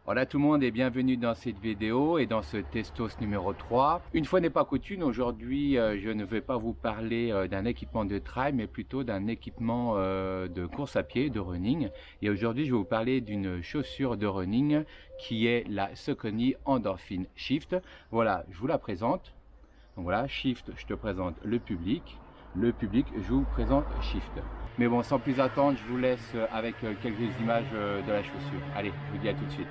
Voilà tout le monde et bienvenue dans cette vidéo et dans ce testos numéro 3. Une fois n'est pas coutume, aujourd'hui je ne vais pas vous parler d'un équipement de trail mais plutôt d'un équipement de course à pied, de running. Et aujourd'hui je vais vous parler d'une chaussure de running qui est la Saucony Endorphin Shift. Voilà, je vous la présente. Donc voilà, Shift, je te présente le public. Le public, je vous présente Shift. Mais bon, sans plus attendre, je vous laisse avec quelques images de la chaussure. Allez, je vous dis à tout de suite.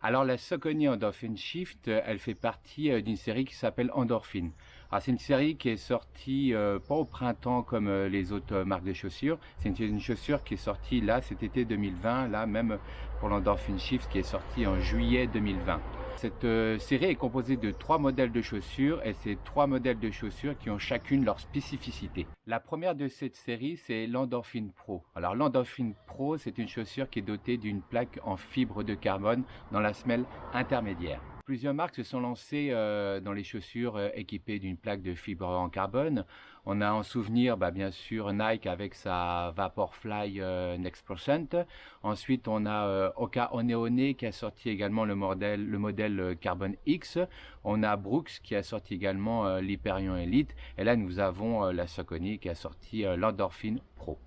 Alors la Saucony Endorphin Shift, elle fait partie d'une série qui s'appelle Endorphin. Alors c'est une série qui est sortie pas au printemps comme les autres marques de chaussures. C'est une chaussure qui est sortie là cet été 2020, là même pour l'Endorphin Shift qui est sortie en juillet 2020. Cette série est composée de 3 modèles de chaussures et ces 3 modèles de chaussures qui ont chacune leur spécificité. La première de cette série, c'est l'Endorphin Pro. Alors l'Endorphin Pro, c'est une chaussure qui est dotée d'une plaque en fibre de carbone dans la semelle intermédiaire. Plusieurs marques se sont lancées dans les chaussures équipées d'une plaque de fibre en carbone. On a en souvenir bien sûr Nike avec sa Vaporfly Next Percent. Ensuite on a Hoka One One qui a sorti également le modèle Carbon X. On a Brooks qui a sorti également l'Hyperion Elite. Et là nous avons la Saucony qui a sorti l'Endorphin Pro.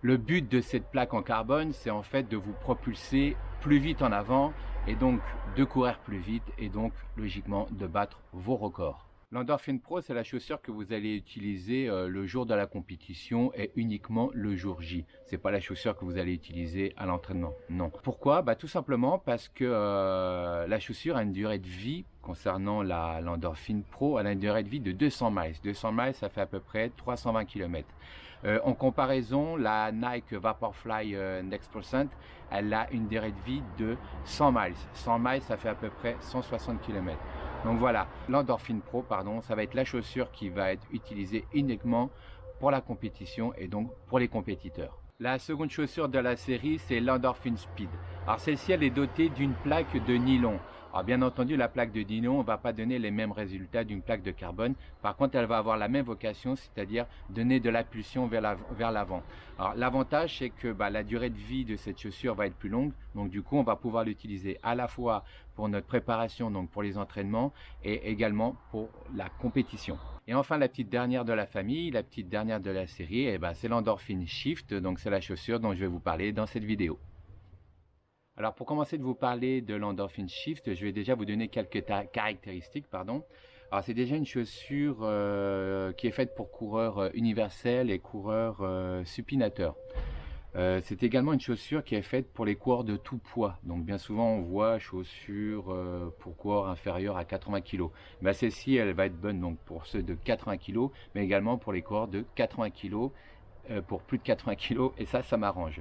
Le but de cette plaque en carbone, c'est en fait de vous propulser plus vite en avant et donc de courir plus vite et donc logiquement de battre vos records. L'Endorphin Pro, c'est la chaussure que vous allez utiliser le jour de la compétition et uniquement le jour J. C'est pas la chaussure que vous allez utiliser à l'entraînement, non. Pourquoi? Tout simplement parce que la chaussure a une durée de vie concernant l'Endorphin Pro, elle a une durée de vie de 200 miles. 200 miles, ça fait à peu près 320 km. En comparaison, la Nike Vaporfly Next Percent, elle a une durée de vie de 100 miles. 100 miles, ça fait à peu près 160 km. Donc voilà, l'Endorphin Pro, ça va être la chaussure qui va être utilisée uniquement pour la compétition et donc pour les compétiteurs. La seconde chaussure de la série, c'est l'Endorphin Speed. Alors celle-ci, elle est dotée d'une plaque de nylon. Alors bien entendu, la plaque de nylon ne va pas donner les mêmes résultats d'une plaque de carbone. Par contre, elle va avoir la même vocation, c'est-à-dire donner de la pulsion vers l'avant. Alors l'avantage, c'est que la durée de vie de cette chaussure va être plus longue. Donc du coup, on va pouvoir l'utiliser à la fois pour notre préparation, donc pour les entraînements, et également pour la compétition. Et enfin, la petite dernière de la famille, la petite dernière de la série, c'est l'Endorphin Shift. Donc c'est la chaussure dont je vais vous parler dans cette vidéo. Alors pour commencer de vous parler de l'Endorphin Shift, je vais déjà vous donner quelques caractéristiques. Alors c'est déjà une chaussure qui est faite pour coureurs universels et coureurs supinateurs. C'est également une chaussure qui est faite pour les coureurs de tout poids. Donc bien souvent on voit chaussures pour coureurs inférieurs à 80 kg. Celle-ci elle va être bonne donc pour ceux de 80 kg, mais également pour les coureurs de 80 kg, pour plus de 80 kg, et ça m'arrange.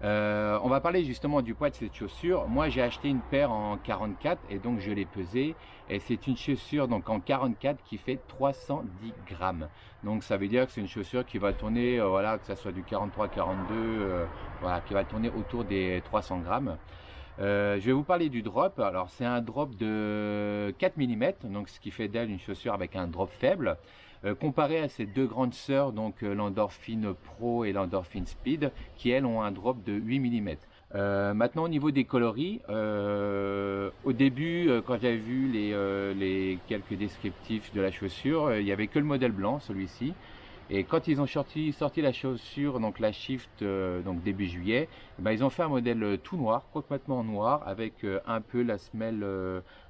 On va parler justement du poids de cette chaussure. Moi j'ai acheté une paire en 44 et donc je l'ai pesée et c'est une chaussure donc en 44 qui fait 310 grammes. Donc ça veut dire que c'est une chaussure qui va tourner, que ça soit du 43-42, qui va tourner autour des 300 grammes. Je vais vous parler du drop. Alors c'est un drop de 4 mm, donc ce qui fait d'elle une chaussure avec un drop faible. Comparé à ses deux grandes sœurs, donc l'Endorphin Pro et l'Endorphin Speed, qui elles ont un drop de 8 mm. Maintenant au niveau des coloris, au début quand j'avais vu les quelques descriptifs de la chaussure, il n'y avait que le modèle blanc, celui-ci. Et quand ils ont sorti la chaussure, donc la Shift, donc début juillet, ben, ils ont fait un modèle tout noir, complètement noir, avec un peu la semelle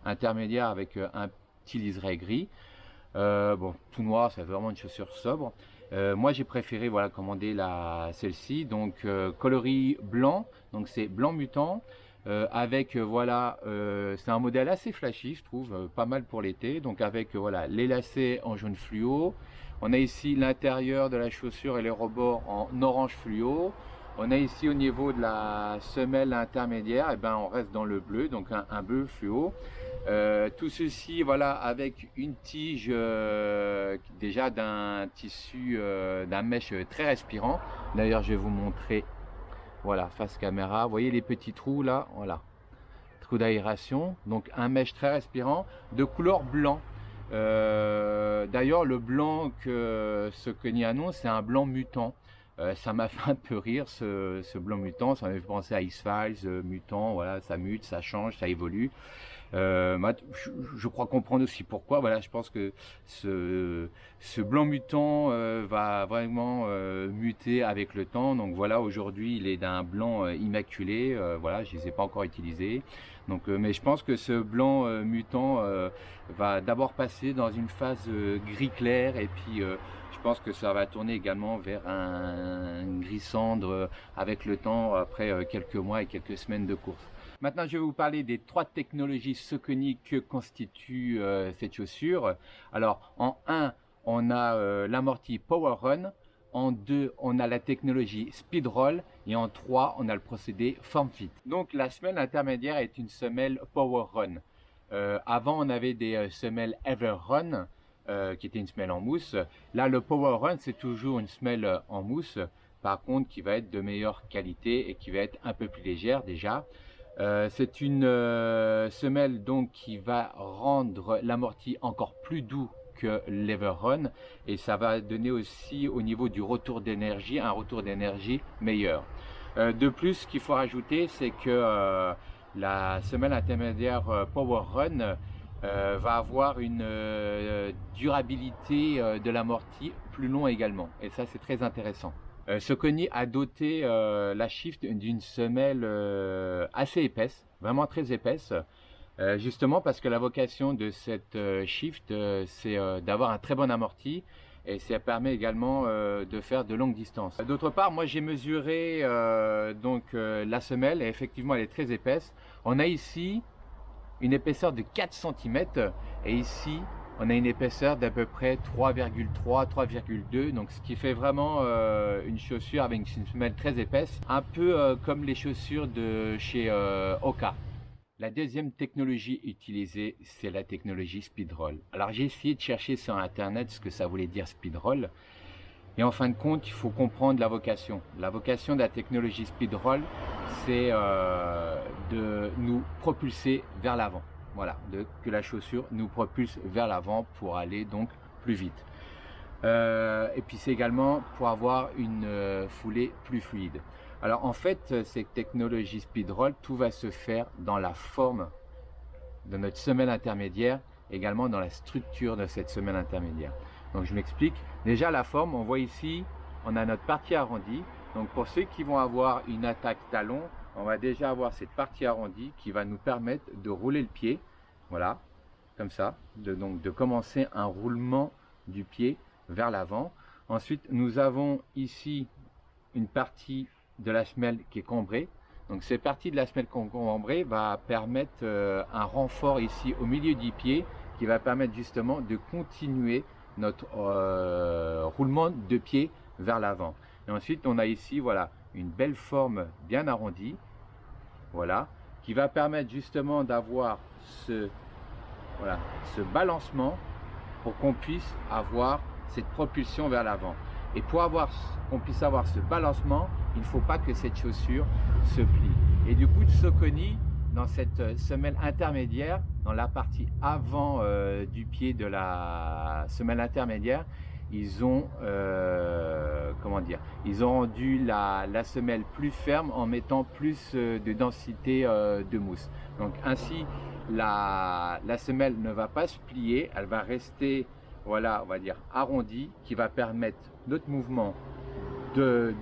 intermédiaire avec un petit liseré gris. Bon, tout noir, c'est vraiment une chaussure sobre. Moi, j'ai préféré voilà, commander celle-ci, donc coloris blanc, donc c'est blanc mutant, avec voilà, c'est un modèle assez flashy, je trouve, pas mal pour l'été, donc avec voilà, les lacets en jaune fluo. On a ici l'intérieur de la chaussure et les rebords en orange fluo. On a ici au niveau de la semelle intermédiaire, et ben on reste dans le bleu, donc un bleu fluo. Tout ceci voilà avec une tige déjà d'un tissu, d'un mèche très respirant. D'ailleurs je vais vous montrer, voilà, face caméra, vous voyez les petits trous là, voilà, trous d'aération, donc un mèche très respirant de couleur blanc. D'ailleurs le blanc que Saucony annonce, c'est un blanc mutant. Ça m'a fait un peu rire ce blanc mutant, ça m'a fait penser à X-Files, mutant, voilà, ça mute, ça change, ça évolue. Je crois comprendre aussi pourquoi. Voilà, je pense que ce blanc mutant va vraiment muter avec le temps. Donc voilà, aujourd'hui il est d'un blanc immaculé. Voilà, je ne les ai pas encore utilisés. Donc, mais je pense que ce blanc mutant va d'abord passer dans une phase gris clair et puis je pense que ça va tourner également vers un gris cendre avec le temps après quelques mois et quelques semaines de course. Maintenant, je vais vous parler des 3 technologies Saucony que constitue cette chaussure. Alors, en 1, on a l'amorti Power Run. En 2, on a la technologie Speed Roll. Et en 3, on a le procédé Form Fit. Donc, la semelle intermédiaire est une semelle Power Run. Avant, on avait des semelles Ever Run, qui était une semelle en mousse. Là, le Power Run, c'est toujours une semelle en mousse. Par contre, qui va être de meilleure qualité et qui va être un peu plus légère déjà. C'est une semelle donc qui va rendre l'amorti encore plus doux que l'Everrun et ça va donner aussi au niveau du retour d'énergie un retour d'énergie meilleur. De plus, ce qu'il faut rajouter, c'est que la semelle intermédiaire Power Run va avoir une durabilité de l'amorti plus long également et ça c'est très intéressant. Saucony a doté la Shift d'une semelle assez épaisse, vraiment très épaisse, justement parce que la vocation de cette Shift, c'est d'avoir un très bon amorti et ça permet également de faire de longues distances. D'autre part, moi j'ai mesuré la semelle et effectivement elle est très épaisse. On a ici une épaisseur de 4 cm et ici on a une épaisseur d'à peu près 3,3, 3,2, donc ce qui fait vraiment une chaussure avec une semelle très épaisse, un peu comme les chaussures de chez Hoka. La deuxième technologie utilisée, c'est la technologie Speedroll. Alors j'ai essayé de chercher sur internet ce que ça voulait dire Speedroll, et en fin de compte, il faut comprendre la vocation. La vocation de la technologie Speedroll, c'est de nous propulser vers l'avant. Voilà, que la chaussure nous propulse vers l'avant pour aller donc plus vite. Et puis c'est également pour avoir une foulée plus fluide. Alors en fait, cette technologie Speedroll, tout va se faire dans la forme de notre semelle intermédiaire, également dans la structure de cette semelle intermédiaire. Donc je m'explique. Déjà la forme, on voit ici, on a notre partie arrondie. Donc pour ceux qui vont avoir une attaque talon, on va déjà avoir cette partie arrondie qui va nous permettre de rouler le pied, voilà, comme ça, donc de commencer un roulement du pied vers l'avant. Ensuite, nous avons ici une partie de la semelle qui est cambrée. Donc cette partie de la semelle cambrée va permettre un renfort ici au milieu du pied qui va permettre justement de continuer notre roulement de pied vers l'avant. Et ensuite, on a ici, voilà, une belle forme bien arrondie, voilà, qui va permettre justement d'avoir ce balancement pour qu'on puisse avoir cette propulsion vers l'avant. Et pour qu'on puisse avoir ce balancement, il ne faut pas que cette chaussure se plie. Et du coup, Saucony, dans cette semelle intermédiaire, dans la partie avant du pied de la semelle intermédiaire, ils ont ils ont rendu la semelle plus ferme en mettant plus de densité de mousse. Donc ainsi la semelle ne va pas se plier, elle va rester voilà, on va dire arrondi, qui va permettre notre mouvement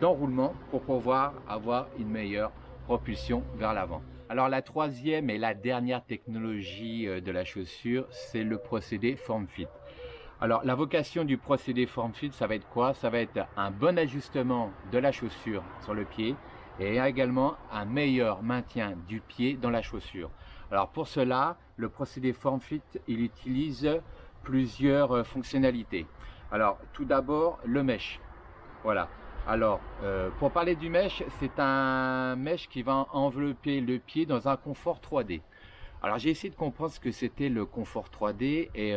d'enroulement pour pouvoir avoir une meilleure propulsion vers l'avant. Alors la troisième et la dernière technologie de la chaussure, c'est le procédé form-fit. Alors la vocation du procédé form-fit, ça va être quoi? Ça va être un bon ajustement de la chaussure sur le pied et également un meilleur maintien du pied dans la chaussure. Alors pour cela, le procédé form-fit, il utilise plusieurs fonctionnalités. Alors tout d'abord, le mesh. Voilà. Alors, pour parler du mesh, c'est un mesh qui va envelopper le pied dans un confort 3D. Alors, j'ai essayé de comprendre ce que c'était le confort 3D et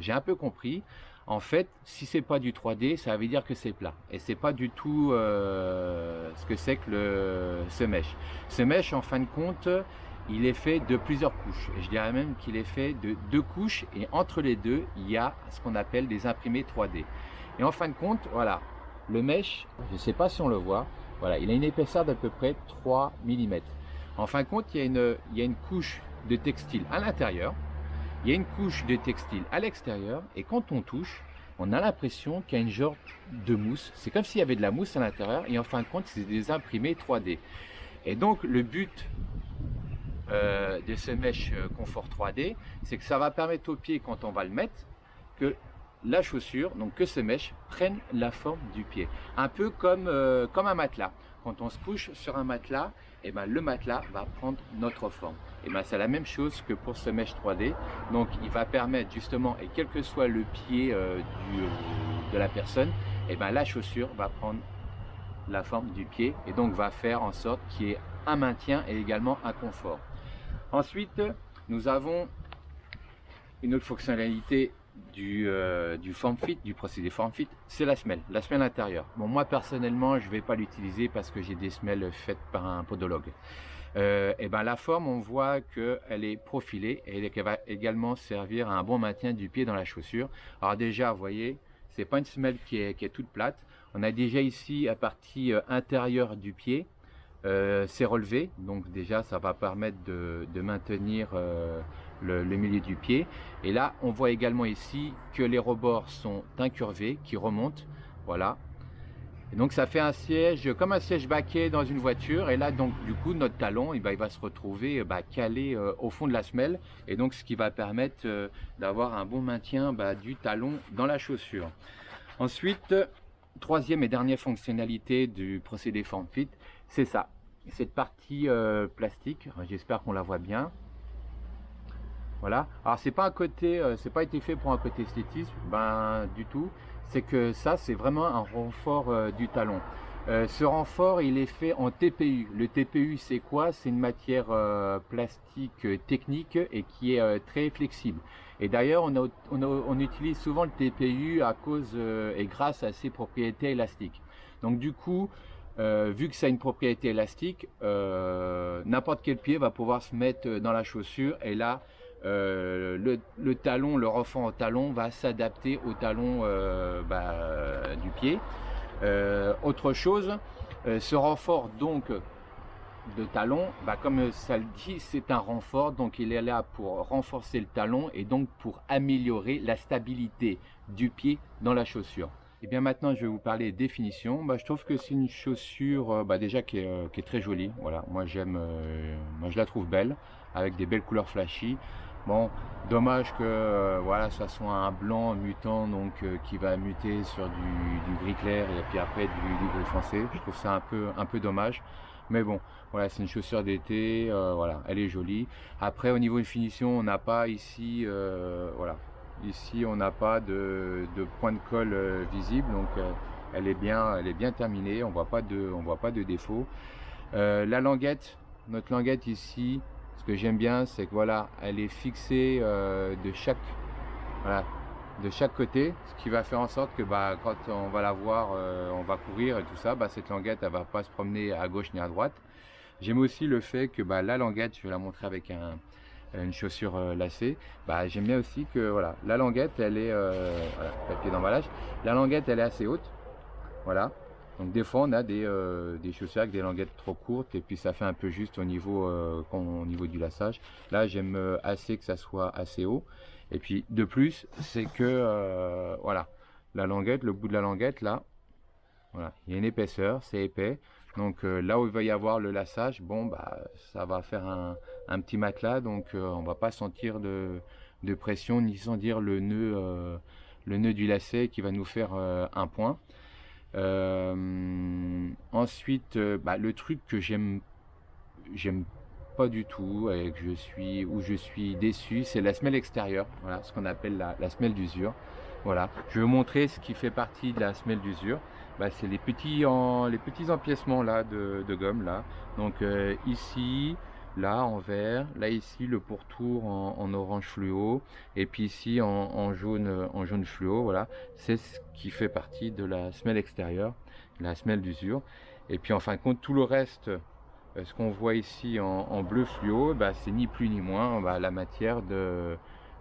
j'ai un peu compris. En fait, si c'est pas du 3D, ça veut dire que c'est plat. Et c'est pas du tout ce que c'est que ce mesh. Ce mesh, en fin de compte, il est fait de plusieurs couches. Je dirais même qu'il est fait de 2 couches et entre les deux, il y a ce qu'on appelle des imprimés 3D. Et en fin de compte, voilà, le mesh, je ne sais pas si on le voit, voilà, il a une épaisseur d'à peu près 3 mm. En fin de compte, il y a une couche de textile à l'intérieur, il y a une couche de textile à l'extérieur, et quand on touche, on a l'impression qu'il y a une genre de mousse. C'est comme s'il y avait de la mousse à l'intérieur, et en fin de compte, c'est des imprimés 3D. Et donc, le but de ce mesh confort 3D, c'est que ça va permettre au pied, quand on va le mettre, que la chaussure, donc que ce mesh prenne la forme du pied. Un peu comme un matelas. Quand on se couche sur un matelas, et ben, le matelas va prendre notre forme. Et ben, c'est la même chose que pour ce mesh 3D. Donc il va permettre justement, et quel que soit le pied de la personne, et ben, la chaussure va prendre la forme du pied et donc va faire en sorte qu'il y ait un maintien et également un confort. Ensuite, nous avons une autre fonctionnalité du form-fit, du procédé form-fit, c'est la semelle intérieure. Bon, moi personnellement, je ne vais pas l'utiliser parce que j'ai des semelles faites par un podologue. Et ben, la forme, on voit qu'elle est profilée et qu'elle va également servir à un bon maintien du pied dans la chaussure. Alors déjà, vous voyez, c'est pas une semelle qui est toute plate. On a déjà ici la partie intérieure du pied. C'est relevé, donc déjà ça va permettre de maintenir le milieu du pied. Et là on voit également ici que les rebords sont incurvés, qui remontent, voilà. Et donc ça fait un siège, comme un siège baquet dans une voiture. Et là donc du coup notre talon, il va se retrouver calé au fond de la semelle. Et donc ce qui va permettre d'avoir un bon maintien du talon dans la chaussure. Ensuite, troisième et dernière fonctionnalité du procédé form-fit, c'est ça. Cette partie plastique, j'espère qu'on la voit bien. Voilà. Alors c'est pas un côté, c'est pas été fait pour un côté esthétisme, du tout. C'est que ça, c'est vraiment un renfort du talon. Ce renfort, il est fait en TPU. Le TPU, c'est quoi? C'est une matière plastique technique et qui est très flexible. Et d'ailleurs, on utilise souvent le TPU à cause et grâce à ses propriétés élastiques. Donc du coup, vu que ça a une propriété élastique, n'importe quel pied va pouvoir se mettre dans la chaussure et là, le talon, le renfort au talon va s'adapter au talon du pied. Autre chose, ce renfort donc de talon, comme ça le dit, c'est un renfort, donc il est là pour renforcer le talon et donc pour améliorer la stabilité du pied dans la chaussure. Et bien maintenant je vais vous parler des définitions. Je trouve que c'est une chaussure déjà qui est très jolie. Voilà, moi j'aime, moi je la trouve belle, avec des belles couleurs flashy. Bon, dommage que voilà, ça soit un blanc mutant, donc qui va muter sur du gris clair et puis après du gris foncé. Je trouve ça un peu dommage. Mais bon, voilà, c'est une chaussure d'été, voilà, elle est jolie. Après, au niveau de finition, on n'a pas ici, voilà, ici on n'a pas de point de colle visible, donc elle est bien terminée. On voit pas de défaut. La languette, notre languette ici, ce que j'aime bien, c'est que voilà, elle est fixée de chaque côté, ce qui va faire en sorte que quand on va la voir, on va courir et tout ça, cette languette elle va pas se promener à gauche ni à droite. J'aime aussi le fait que la languette, je vais la montrer avec une chaussure lacée, j'aime bien aussi que voilà, la languette elle est voilà, papier d'emballage, la languette elle est assez haute, voilà. Donc des fois on a des chaussures avec des languettes trop courtes et puis ça fait un peu juste au niveau du laçage. Là j'aime assez que ça soit assez haut. Et puis de plus, c'est que voilà, la languette, le bout de la languette là, voilà, il y a une épaisseur, c'est épais. Donc là où il va y avoir le laçage, bon bah ça va faire un petit matelas, donc on va pas sentir de pression ni sentir le nœud du lacet qui va nous faire un point. Ensuite, bah, le truc que j'aime pas du tout et que je suis déçu, c'est la semelle extérieure, voilà, ce qu'on appelle la semelle d'usure. Voilà, je vais vous montrer ce qui fait partie de la semelle d'usure. Bah, c'est les petits empiècements là de gomme là. Donc ici, là en vert, là ici le pourtour en orange fluo, et puis ici en jaune fluo. Voilà, c'est ce qui fait partie de la semelle extérieure, la semelle d'usure. Et puis en fin de compte, tout le reste, ce qu'on voit ici en bleu fluo, bah, c'est ni plus ni moins bah, la matière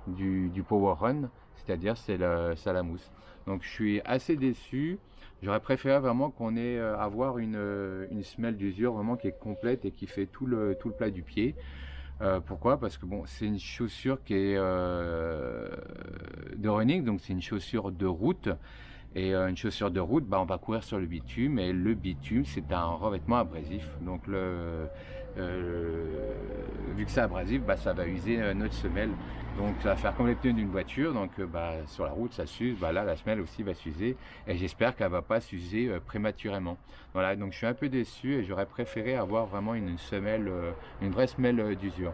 du Power Run, c'est-à-dire c'est la mousse. Donc je suis assez déçu. J'aurais préféré vraiment qu'on ait avoir une semelle d'usure vraiment qui est complète et qui fait tout le plat du pied. Pourquoi? Parce que bon, c'est une chaussure qui est de running, donc c'est une chaussure de route. Et une chaussure de route, bah, on va courir sur le bitume, et le bitume c'est un revêtement abrasif. Donc vu que c'est abrasif, bah, ça va user notre semelle. Donc ça va faire comme les pneus d'une voiture. Donc bah, sur la route ça s'use, bah, là la semelle aussi va s'user. Et j'espère qu'elle ne va pas s'user prématurément. Voilà, donc je suis un peu déçu et j'aurais préféré avoir vraiment une semelle, une vraie semelle d'usure.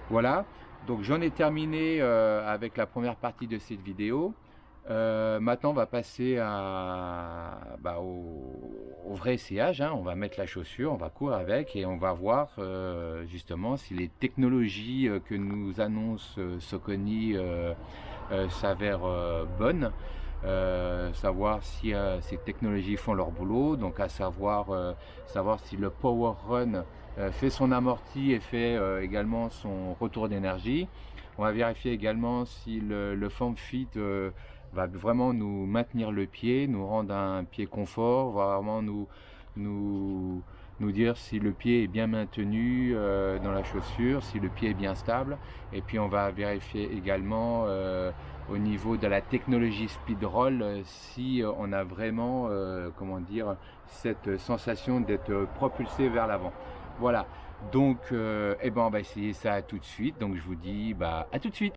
Voilà, donc j'en ai terminé avec la première partie de cette vidéo. Maintenant, on va passer bah, au vrai essayage, hein. On va mettre la chaussure, on va courir avec et on va voir justement si les technologies que nous annonce Saucony s'avèrent bonnes. Savoir si ces technologies font leur boulot, donc à savoir, savoir si le Power Run fait son amorti et fait également son retour d'énergie. On va vérifier également si le Form Fit va vraiment nous maintenir le pied, nous rendre un pied confort, va vraiment nous dire si le pied est bien maintenu dans la chaussure, si le pied est bien stable. Et puis on va vérifier également au niveau de la technologie Speedroll si on a vraiment comment dire, cette sensation d'être propulsé vers l'avant. Voilà, donc eh ben, on va essayer ça tout de suite. Donc je vous dis bah, à tout de suite.